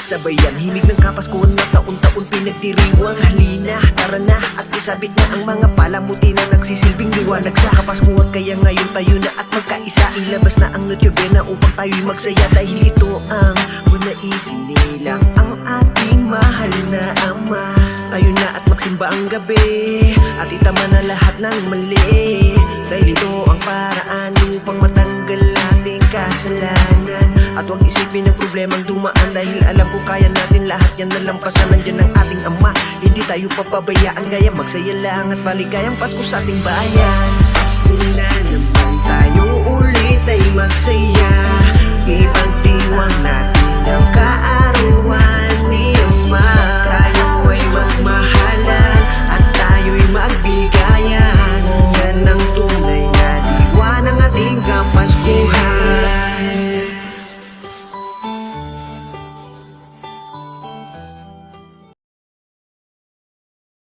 Sabayan, himig ng kapaskuhan na taon-taon pinagdiriwang. Halina, tara na at isabit na ang mga palamuti na nagsisilbing liwanag sa kapaskuhan. Kaya ngayon tayo na at magkaisa, ilabas na ang Noche Buena upang tayo'y magsaya. Dahil ito ang bunaisin nilang ang ating mahal na Ama. Tayo na at magsimba ang gabi at itama na lahat ng mali. Dahil ito ang paraan upang matanggal ating kasalanan. At huwag isipin ang problemang dumaan, dahil alam ko kaya natin lahat yan nalampasan. Nandyan ang ating Ama, hindi tayo papabayaan. Kaya magsaya lang at maligayang Pasko sa ating bayan. Pasko na naman tayo ulit ay magsaya.